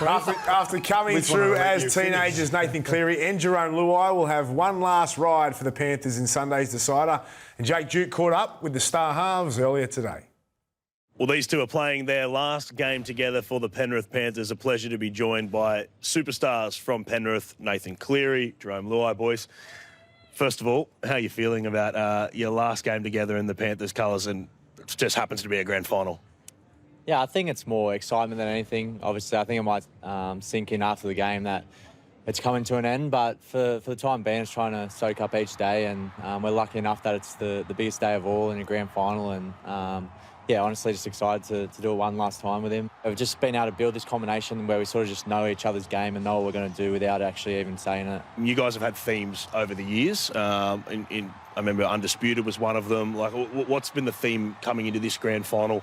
After coming through as teenagers, Nathan Cleary and Jarome Luai will have one last ride for the Panthers in Sunday's decider. And Jake Duke caught up with the star halves earlier today. Well, these two are playing their last game together for the Penrith Panthers. A pleasure to be joined by superstars from Penrith, Nathan Cleary, Jarome Luai, boys. First of all, how are you feeling about your last game together in the Panthers colours, and it just happens to be a grand final? Yeah, I think it's more excitement than anything. Obviously, I think it might sink in after the game that it's coming to an end, but for the time being, it's trying to soak up each day, and we're lucky enough that it's the biggest day of all in a grand final, and yeah, honestly, just excited to do it one last time with him. We've just been able to build this combination where we sort of just know each other's game and know what we're going to do without actually even saying it. You guys have had themes over the years. I remember Undisputed was one of them. Like, what's been the theme coming into this grand final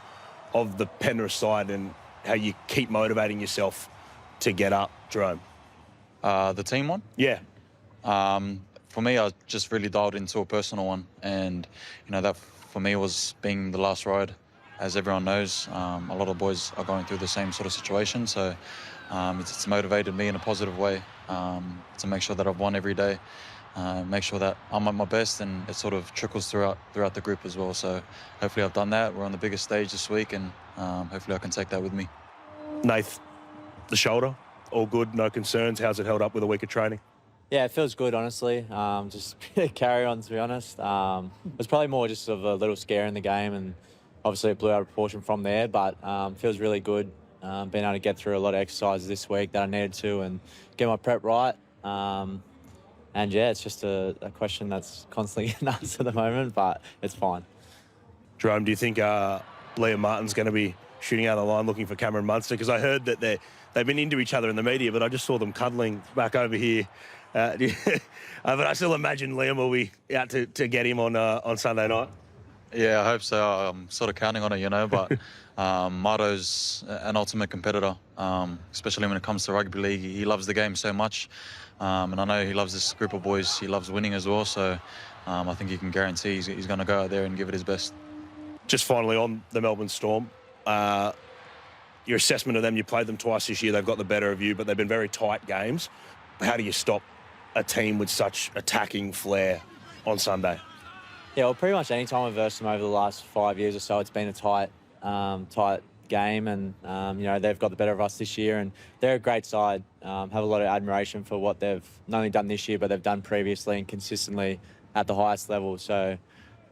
of the Penrith side, and how you keep motivating yourself to get up, Jarome? The team one? Yeah. For me, I just really dialed into a personal one, and that for me was being the last ride. As everyone knows, a lot of boys are going through the same sort of situation, so it's motivated me in a positive way to make sure that I've won every day, make sure that I'm at my best, and it sort of trickles throughout the group as well. So hopefully I've done that. We're on the biggest stage this week, and hopefully I can take that with me. Nath, the shoulder, all good, no concerns. How's it held up with a week of training? Yeah, it feels good, honestly. Just carry on, to be honest. It was probably more just of a little scare in the game, and obviously it blew out of proportion from there, but feels really good. Being able to get through a lot of exercises this week that I needed to and get my prep right. And yeah, it's just a question that's constantly getting asked at the moment, but it's fine. Jarome, do you think Liam Martin's going to be shooting out of the line looking for Cameron Munster? Because I heard that they've been into each other in the media, but I just saw them cuddling back over here. But I still imagine Liam will be out to get him on Sunday night. Yeah, I hope so. I'm sort of counting on it, but Marto's an ultimate competitor, especially when it comes to rugby league. He loves the game so much, and I know he loves this group of boys. He loves winning as well, so I think you can guarantee he's going to go out there and give it his best. Just finally on the Melbourne Storm, your assessment of them, you played them twice this year. They've got the better of you, but they've been very tight games. How do you stop a team with such attacking flair on Sunday? Yeah, well, pretty much any time we've versed them over the last 5 years or so, it's been a tight game, and they've got the better of us this year, and they're a great side. Have a lot of admiration for what they've not only done this year, but they've done previously and consistently at the highest level. So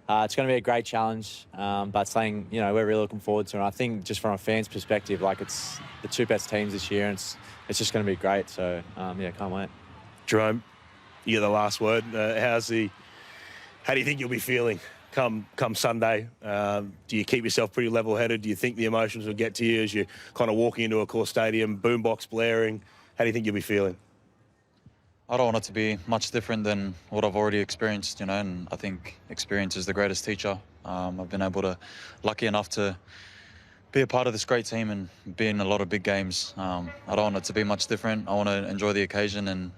it's going to be a great challenge, but something we're really looking forward to. And I think just from a fan's perspective, like, it's the two best teams this year, and it's just going to be great. So yeah, can't wait. Jarome, you get the last word. How do you think you'll be feeling come Sunday? Do you keep yourself pretty level-headed? Do you think the emotions will get to you as you're kind of walking into a core stadium, boombox blaring? How do you think you'll be feeling? I don't want it to be much different than what I've already experienced, and I think experience is the greatest teacher. I've been lucky enough to be a part of this great team and be in a lot of big games. I don't want it to be much different. I want to enjoy the occasion, and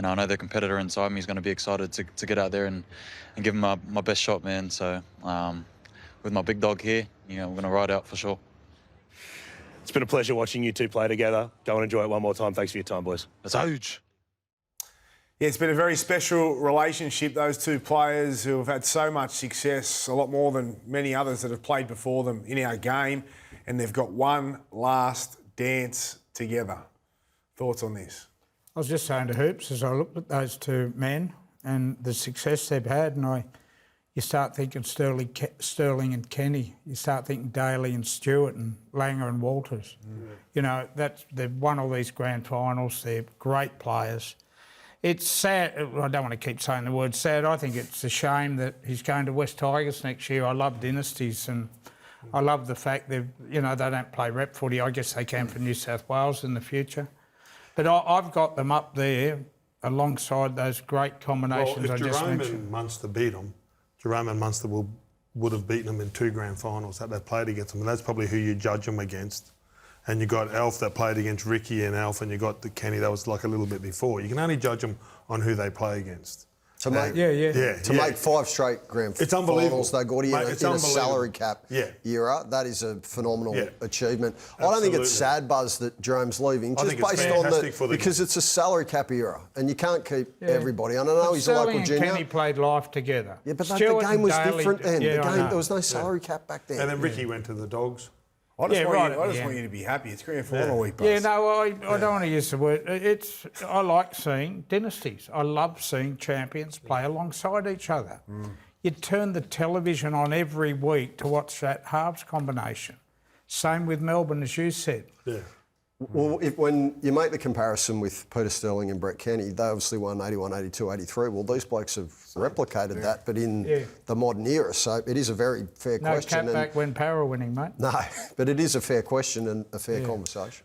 I know the competitor inside me is going to be excited to get out there and give him my best shot, man. So with my big dog here, we're going to ride out for sure. It's been a pleasure watching you two play together. Go and enjoy it one more time. Thanks for your time, boys. That's huge. Yeah, it's been a very special relationship, those two players who have had so much success, a lot more than many others that have played before them in our game, and they've got one last dance together. Thoughts on this? I was just saying to Hoops as I looked at those two men and the success they've had, and you start thinking Sterling and Kenny, you start thinking Daly and Stewart and Langer and Walters. They've won all these grand finals. They're great players. It's sad. I don't want to keep saying the word sad. I think it's a shame that he's going to West Tigers next year. I love dynasties, and I love the fact that they don't play rep footy. I guess they can for New South Wales in the future. But I've got them up there alongside those great combinations I just mentioned. If Jarome and Munster beat them, Jarome and Munster would have beaten them in 2 grand finals that they played against them. And that's probably who you judge them against. And you got Alf that played against Ricky and Alf, and you got the Kenny that was like a little bit before. You can only judge them on who they play against. To make, Yeah. make 5 straight grand It's unbelievable. finals, though, Gordy, Mate, in it's a unbelievable. salary cap Yeah. era, that is a phenomenal Yeah. achievement. I don't think it's Absolutely. sad, Buzz, that Jerome's leaving, I just think it's based on fantastic for the because it's a salary cap era, and you can't keep everybody. And I know But he's a local Sterling and junior. Kenny played life together. Yeah, but the Stewart game and was Daly- different then. Yeah, I know. There was no salary cap back then. And then Ricky went to the Dogs. I just, Yeah, want, right you, I at just the want end. you to be happy. It's grand final week, Buzz. Yeah, no, I don't want to use the word. I like seeing dynasties. I love seeing champions play alongside each other. You turn the television on every week to watch that halves combination. Same with Melbourne, as you said. Yeah. Well, when you make the comparison with Peter Sterling and Brett Kenny, they obviously won 81, 82, 83. Well, these blokes have replicated that, but in the modern era. So it is a very fair No question. cap back when Para winning, mate. No, but it is a fair question and a fair conversation.